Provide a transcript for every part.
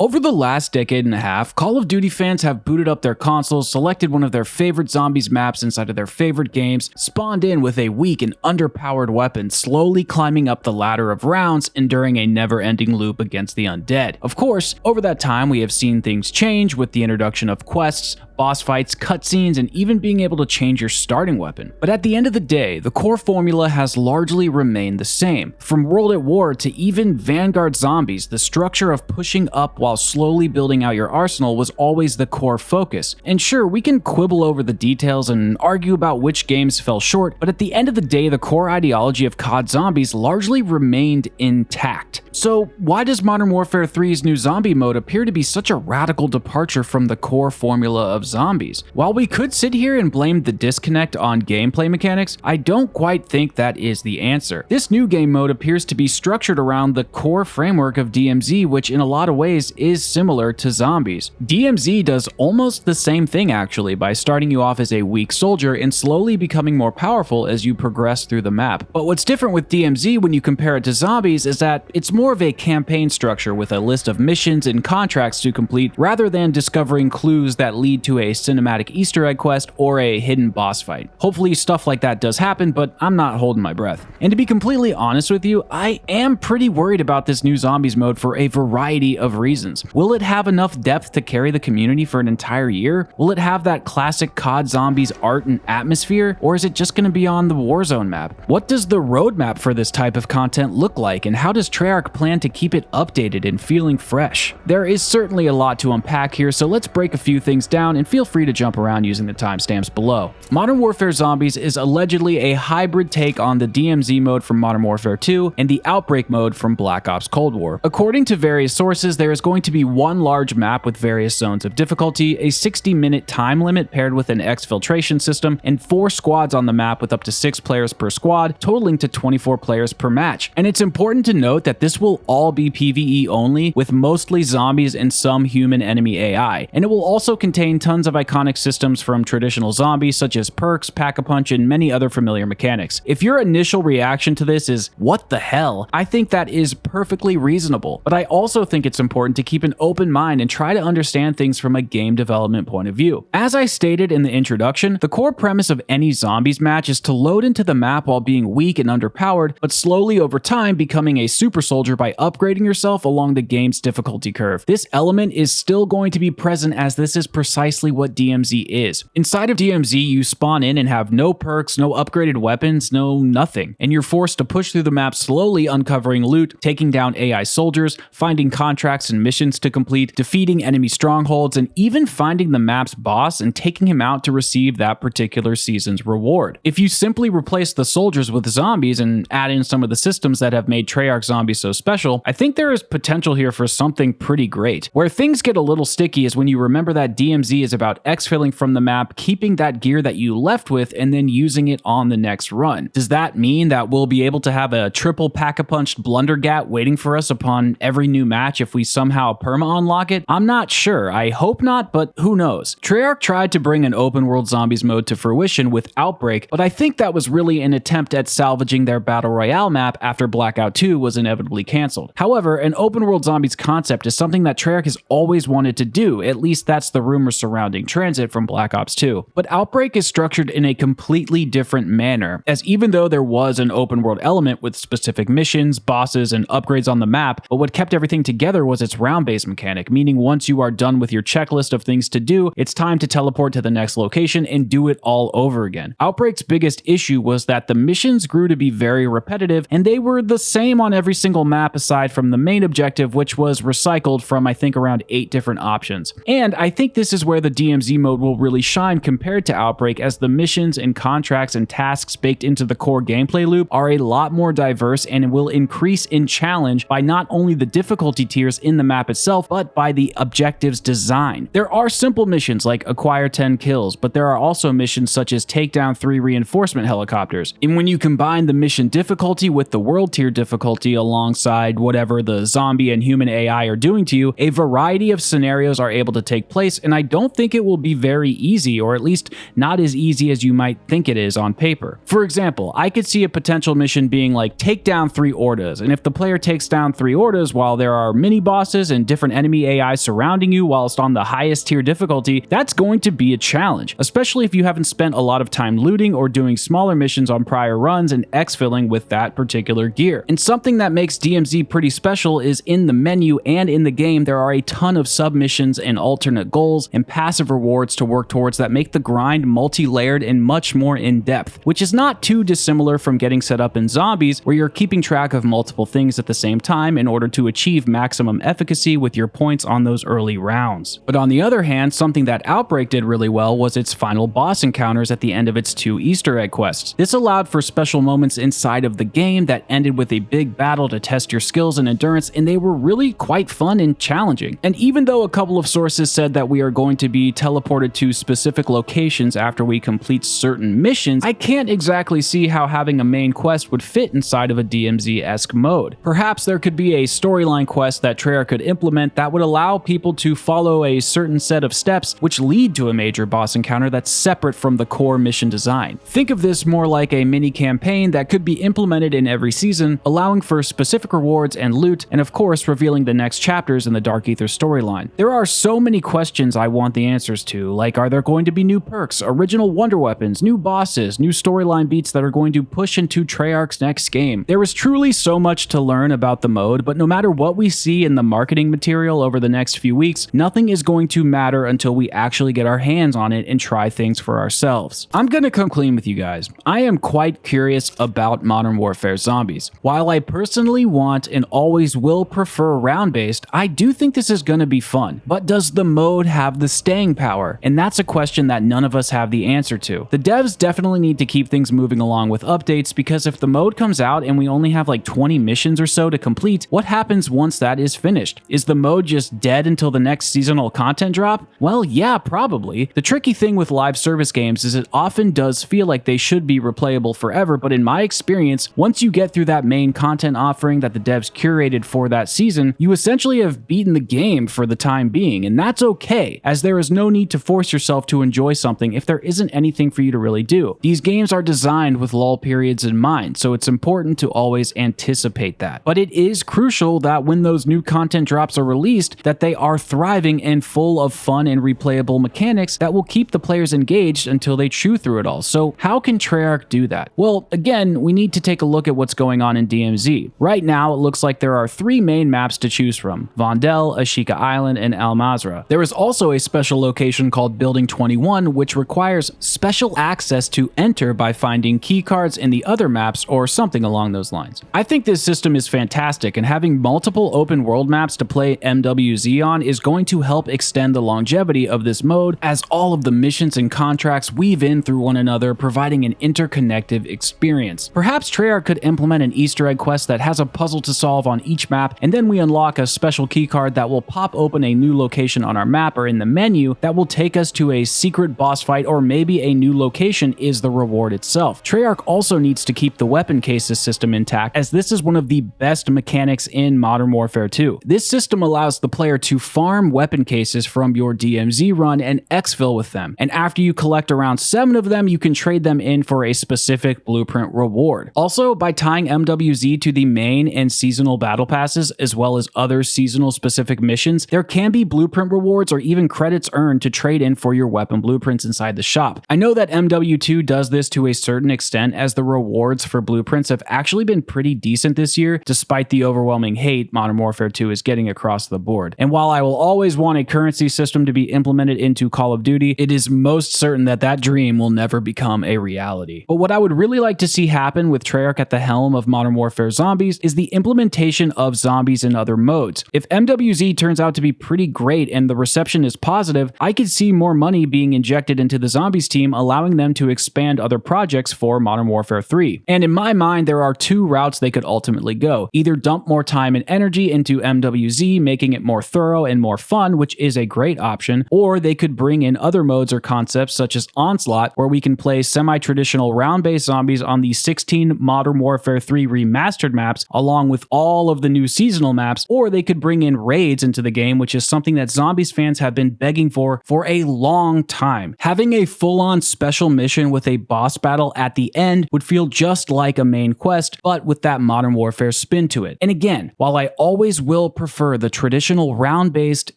Over the last decade and a half, Call of Duty fans have booted up their consoles, selected one of their favorite zombies maps inside of their favorite games, spawned in with a weak and underpowered weapon, slowly climbing up the ladder of rounds, enduring a never-ending loop against the undead. Of course, over that time we have seen things change with the introduction of quests, boss fights, cutscenes, and even being able to change your starting weapon. But at the end of the day, the core formula has largely remained the same. From World at War to even Vanguard Zombies, the structure of pushing up while slowly building out your arsenal was always the core focus. And sure, we can quibble over the details and argue about which games fell short, but at the end of the day, the core ideology of COD Zombies largely remained intact. So why does Modern Warfare 3's new zombie mode appear to be such a radical departure from the core formula of zombies? While we could sit here and blame the disconnect on gameplay mechanics, I don't quite think that is the answer. This new game mode appears to be structured around the core framework of DMZ, which in a lot of ways is similar to zombies. DMZ does almost the same thing actually, by starting you off as a weak soldier and slowly becoming more powerful as you progress through the map. But what's different with DMZ when you compare it to zombies is that it's more of a campaign structure with a list of missions and contracts to complete rather than discovering clues that lead to a cinematic Easter egg quest or a hidden boss fight. Hopefully stuff like that does happen, but I'm not holding my breath. And to be completely honest with you, I am pretty worried about this new zombies mode for a variety of reasons. Will it have enough depth to carry the community for an entire year? Will it have that classic COD Zombies art and atmosphere? Or is it just going to be on the Warzone map? What does the roadmap for this type of content look like, and how does Treyarch plan to keep it updated and feeling fresh? There is certainly a lot to unpack here, so let's break a few things down and feel free to jump around using the timestamps below. Modern Warfare Zombies is allegedly a hybrid take on the DMZ mode from Modern Warfare 2 and the Outbreak mode from Black Ops Cold War. According to various sources, there is going to be one large map with various zones of difficulty, a 60-minute time limit paired with an exfiltration system, and 4 squads on the map with up to 6 players per squad, totaling to 24 players per match. And it's important to note that this will all be PvE only, with mostly zombies and some human enemy AI, and it will also contain tons of iconic systems from traditional zombies such as perks, pack-a-punch, and many other familiar mechanics. If your initial reaction to this is, what the hell? I think that is perfectly reasonable, but I also think it's important to keep an open mind and try to understand things from a game development point of view. As I stated in the introduction, the core premise of any zombies match is to load into the map while being weak and underpowered, but slowly over time becoming a super soldier by upgrading yourself along the game's difficulty curve. This element is still going to be present, as this is precisely what DMZ is. Inside of DMZ, you spawn in and have no perks, no upgraded weapons, no nothing, and you're forced to push through the map slowly, uncovering loot, taking down AI soldiers, finding contracts and missions to complete, defeating enemy strongholds, and even finding the map's boss and taking him out to receive that particular season's reward. If you simply replace the soldiers with zombies and add in some of the systems that have made Treyarch Zombies so special, I think there is potential here for something pretty great. Where things get a little sticky is when you remember that DMZ is about exfilling from the map, keeping that gear that you left with, and then using it on the next run. Does that mean that we'll be able to have a triple pack-a-punched blundergat waiting for us upon every new match if we somehow perma-unlock it? I'm not sure. I hope not, but who knows? Treyarch tried to bring an open-world zombies mode to fruition with Outbreak, but I think that was really an attempt at salvaging their Battle Royale map after Blackout 2 was inevitably cancelled. However, an open-world zombies concept is something that Treyarch has always wanted to do, at least that's the rumor surrounding Transit from Black Ops 2. But Outbreak is structured in a completely different manner, as even though there was an open-world element with specific missions, bosses, and upgrades on the map, but what kept everything together was its round-based mechanic, meaning once you are done with your checklist of things to do, it's time to teleport to the next location and do it all over again. Outbreak's biggest issue was that the missions grew to be very repetitive, and they were the same on every single map aside from the main objective, which was recycled from I think around 8 different options. And I think this is where the DMZ mode will really shine compared to Outbreak, as the missions and contracts and tasks baked into the core gameplay loop are a lot more diverse and will increase in challenge by not only the difficulty tiers in the map itself, but by the objectives design. There are simple missions like acquire 10 kills, but there are also missions such as take down 3 reinforcement helicopters. And when you combine the mission difficulty with the world tier difficulty alongside whatever the zombie and human AI are doing to you, a variety of scenarios are able to take place, and I don't think it will be very easy, or at least not as easy as you might think it is on paper. For example, I could see a potential mission being like take down 3 Ordas, and if the player takes down 3 Ordas while there are mini bosses and different enemy AI surrounding you whilst on the highest tier difficulty, that's going to be a challenge, especially if you haven't spent a lot of time looting or doing smaller missions on prior runs and exfilling with that particular gear. And something that makes DMZ pretty special is in the menu and in the game there are a ton of submissions and alternate goals and passive rewards to work towards that make the grind multi-layered and much more in-depth, which is not too dissimilar from getting set up in Zombies, where you're keeping track of multiple things at the same time in order to achieve maximum efficacy with your points on those early rounds. But on the other hand, something that Outbreak did really well was its final boss encounters at the end of its 2 Easter egg quests. This allowed for special moments inside of the game that ended with a big battle to test your skills and endurance, and they were really quite fun and challenging. And even though a couple of sources said that we are going to be teleported to specific locations after we complete certain missions, I can't exactly see how having a main quest would fit inside of a DMZ-esque mode. Perhaps there could be a storyline quest that Treyarch could implement that would allow people to follow a certain set of steps which lead to a major boss encounter that's separate from the core mission design. Think of this more like a mini campaign that could be implemented in every season, allowing for specific rewards and loot, and of course revealing the next chapters in the Dark Ether storyline. There are so many questions I want the answers to, like are there going to be new perks, original wonder weapons, new bosses, new storyline beats that are going to push into Treyarch's next game. There is truly so much to learn about the mode, but no matter what we see in the marketing material over the next few weeks, nothing is going to matter until we actually get our hands on it and try things for ourselves. I'm gonna come clean with you guys. I am quite curious about Modern Warfare Zombies. While I personally want and always will prefer round-based, I do think this is gonna be fun. But does the mode have the staying power? And that's a question that none of us have the answer to. The devs definitely need to keep things moving along with updates, because if the mode comes out and we only have like 20 missions or so to complete, what happens once that is finished? Is the mode just dead until the next seasonal content drop? Well, yeah, probably. The tricky thing with live service games is it often does feel like they should be replayable forever, but in my experience, once you get through that main content offering that the devs curated for that season, you essentially have beaten the game for the time being, and that's okay, as there is no need to force yourself to enjoy something if there isn't anything for you to really do. These games are designed with lull periods in mind, so it's important to always anticipate that. But it is crucial that when those new content drops are released, that they are thriving and full of fun and replayable mechanics that will keep the players engaged until they chew through it all. So how can Treyarch do that? Well, again, we need to take a look at what's going on in DMZ. Right now, it looks like there are 3 main maps to choose from: Vondel, Ashika Island, and Al Mazrah. There is also a special location called Building 21, which requires special access to enter by finding keycards in the other maps or something along those lines. I think this system is fantastic, and having multiple open world maps to play MWZ on is going to help extend the longevity of this mode, as all of the missions and contracts weave in through one another, providing an interconnected experience. Perhaps Treyarch could implement an Easter egg quest that has a puzzle to solve on each map, and then we unlock a special keycard that will pop open a new location on our map or in the menu that will take us to a secret boss fight, or maybe a new location is the reward itself. Treyarch also needs to keep the weapon cases system intact, as this is one of the best mechanics in Modern Warfare 2. This system allows the player to farm weapon cases from your DMZ run and exfil with them, and after you collect around 7 of them, you can trade them in for a specific blueprint reward. Also, by tying MWZ to the main and seasonal battle passes, as well as other seasonal specific missions, there can be blueprint rewards or even credits earned to trade in for your weapon blueprints inside the shop. I know that MW2 does this to a certain extent, as the rewards for blueprints have actually been pretty decent this year, despite the overwhelming hate Modern Warfare 2 is getting across the board. And while I will always want a currency system to be implemented into Call of Duty, it is most certain that that dream will never become a reality. But what I would really like to see happen with Treyarch at the helm of Modern Warfare Zombies is the implementation of zombies in other modes. If MWZ turns out to be pretty great and the reception is positive, I could see more money being injected into the Zombies team, allowing them to expand other projects for Modern Warfare 3. And in my mind, there are 2 routes they could ultimately go. Either dump more time and energy into MWZ, making it more thorough and more fun, which is a great option, or they could bring in other modes or concepts such as Onslaught, where we can play semi-traditional round-based zombies on the 16 Modern Warfare 3 remastered maps, along with all of the new seasonal maps, or they could bring in raids into the game, which is something that Zombies fans have been begging for a long time. Having a full-on special mission with a boss battle at the end would feel just like a main quest, but with that Modern Warfare spin to it. And again, while I always will prefer prefer the traditional round-based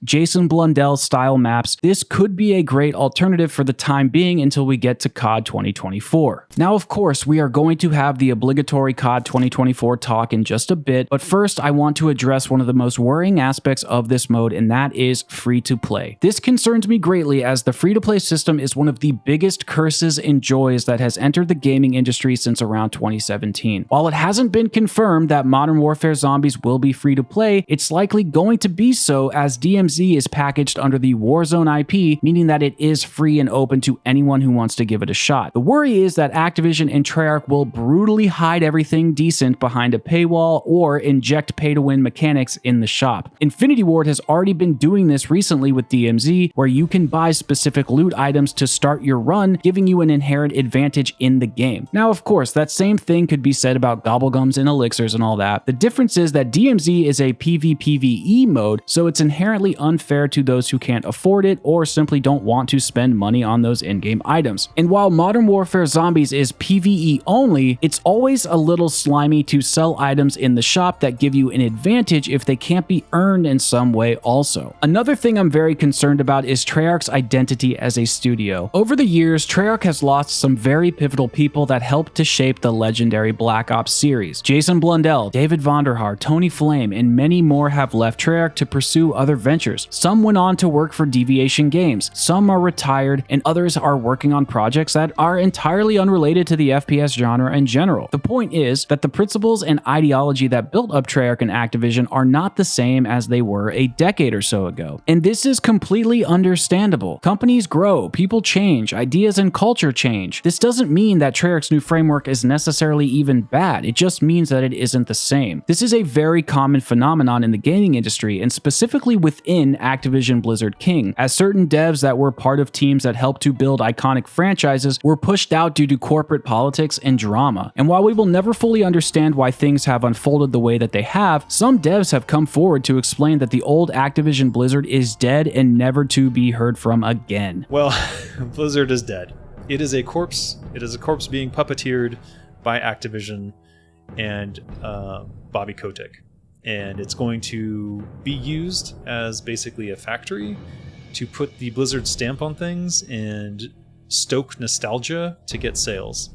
Jason Blundell style maps, this could be a great alternative for the time being until we get to COD 2024. Now, of course, we are going to have the obligatory COD 2024 talk in just a bit, but first I want to address one of the most worrying aspects of this mode, and that is free-to-play. This concerns me greatly as the free-to-play system is one of the biggest curses and joys that has entered the gaming industry since around 2017. While it hasn't been confirmed that Modern Warfare Zombies will be free-to-play, it's likely going to be so as DMZ is packaged under the Warzone IP, meaning that it is free and open to anyone who wants to give it a shot. The worry is that Activision and Treyarch will brutally hide everything decent behind a paywall or inject pay-to-win mechanics in the shop. Infinity Ward has already been doing this recently with DMZ, where you can buy specific loot items to start your run, giving you an inherent advantage in the game. Now, of course, that same thing could be said about gobblegums and elixirs and all that. The difference is that DMZ is a PvPvE mode, so it's inherently unfair to those who can't afford it or simply don't want to spend money on those in-game items. And while Modern Warfare Zombies is PvE only, it's always a little slimy to sell items in the shop that give you an advantage if they can't be earned in some way also. Another thing I'm very concerned about is Treyarch's identity as a studio. Over the years, Treyarch has lost some very pivotal people that helped to shape the legendary Black Ops series. Jason Blundell, David Vonderhaar, Tony Flame, and many more have left Treyarch to pursue other ventures. Some went on to work for Deviation Games, some are retired, and others are working on projects that are entirely unrelated to the FPS genre in general. The point is that the principles and ideology that built up Treyarch and Activision are not the same as they were a decade or so ago. And this is completely understandable. Companies grow, people change, ideas and culture change. This doesn't mean that Treyarch's new framework is necessarily even bad, it just means that it isn't the same. This is a very common phenomenon in the gaming industry, and specifically within Activision Blizzard King, as certain devs that were part of teams that helped to build iconic franchises were pushed out due to corporate politics and drama. And while we will never fully understand why things have unfolded the way that they have, some devs have come forward to explain that the old Activision Blizzard is dead and never to be heard from again. Well, Blizzard is dead. It is a corpse. It is a corpse being puppeteered by Activision and Bobby Kotick. And it's going to be used as basically a factory to put the Blizzard stamp on things and stoke nostalgia to get sales.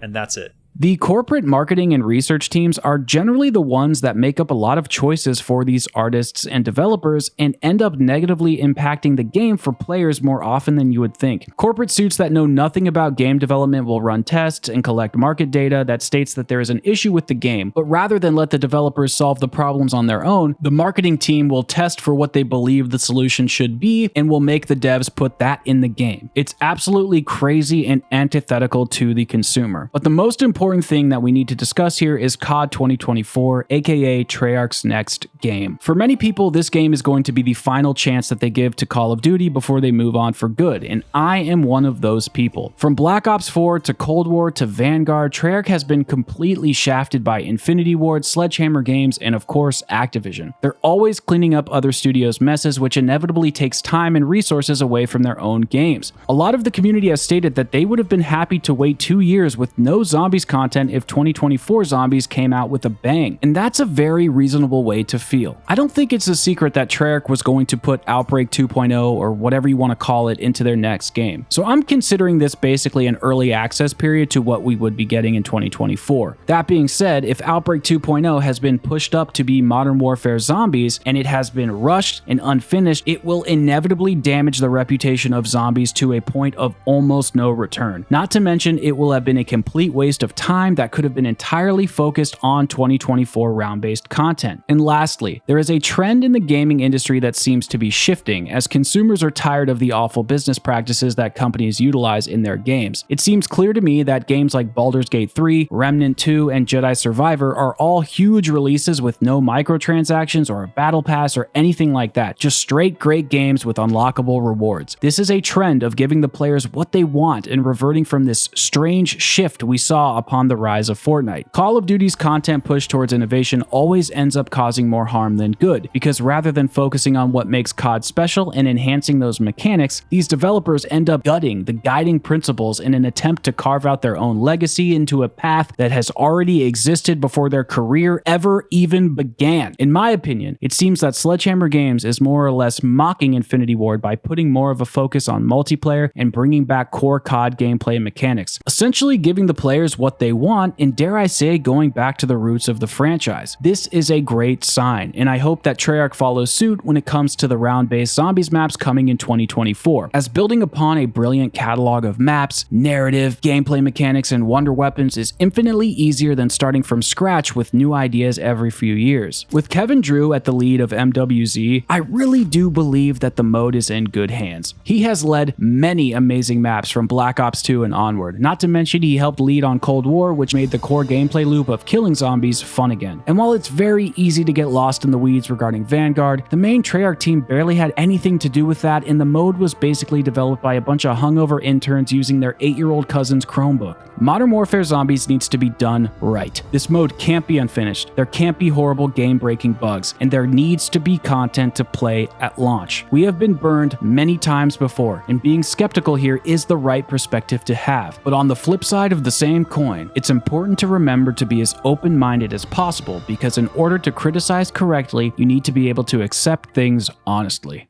And that's it. The corporate marketing and research teams are generally the ones that make up a lot of choices for these artists and developers and end up negatively impacting the game for players more often than you would think. Corporate suits that know nothing about game development will run tests and collect market data that states that there is an issue with the game, but rather than let the developers solve the problems on their own, the marketing team will test for what they believe the solution should be and will make the devs put that in the game. It's absolutely crazy and antithetical to the consumer. But the most important thing that we need to discuss here is COD 2024, aka Treyarch's next game. For many people, this game is going to be the final chance that they give to Call of Duty before they move on for good, and I am one of those people. From Black Ops 4 to Cold War to Vanguard, Treyarch has been completely shafted by Infinity Ward, Sledgehammer Games, and of course Activision. They're always cleaning up other studios' messes, which inevitably takes time and resources away from their own games. A lot of the community has stated that they would have been happy to wait 2 years with no Zombies content if 2024 Zombies came out with a bang, and that's a very reasonable way to feel. I don't think it's a secret that Treyarch was going to put Outbreak 2.0 or whatever you want to call it into their next game, so I'm considering this basically an early access period to what we would be getting in 2024. That being said, if Outbreak 2.0 has been pushed up to be Modern Warfare Zombies and it has been rushed and unfinished, it will inevitably damage the reputation of Zombies to a point of almost no return. Not to mention, it will have been a complete waste of time that could have been entirely focused on 2024 round-based content. And lastly, there is a trend in the gaming industry that seems to be shifting as consumers are tired of the awful business practices that companies utilize in their games. It seems clear to me that games like Baldur's Gate 3, Remnant 2, and Jedi Survivor are all huge releases with no microtransactions or a battle pass or anything like that, just straight great games with unlockable rewards. This is a trend of giving the players what they want and reverting from this strange shift we saw upon upon the rise of Fortnite. Call of Duty's content push towards innovation always ends up causing more harm than good, because rather than focusing on what makes COD special and enhancing those mechanics, these developers end up gutting the guiding principles in an attempt to carve out their own legacy into a path that has already existed before their career ever even began. In my opinion, it seems that Sledgehammer Games is more or less mocking Infinity Ward by putting more of a focus on multiplayer and bringing back core COD gameplay mechanics, essentially giving the players what they want and, dare I say, going back to the roots of the franchise. This is a great sign, and I hope that Treyarch follows suit when it comes to the round-based zombies maps coming in 2024, as building upon a brilliant catalog of maps, narrative, gameplay mechanics, and wonder weapons is infinitely easier than starting from scratch with new ideas every few years. With Kevin Drew at the lead of MWZ, I really do believe that the mode is in good hands. He has led many amazing maps from Black Ops 2 and onward, not to mention he helped lead on Cold War, which made the core gameplay loop of killing zombies fun again. And while it's very easy to get lost in the weeds regarding Vanguard, the main Treyarch team barely had anything to do with that, and the mode was basically developed by a bunch of hungover interns using their 8-year-old cousin's Chromebook. Modern Warfare Zombies needs to be done right. This mode can't be unfinished, there can't be horrible game-breaking bugs, and there needs to be content to play at launch. We have been burned many times before, and being skeptical here is the right perspective to have. But on the flip side of the same coin, it's important to remember to be as open-minded as possible, because in order to criticize correctly, you need to be able to accept things honestly.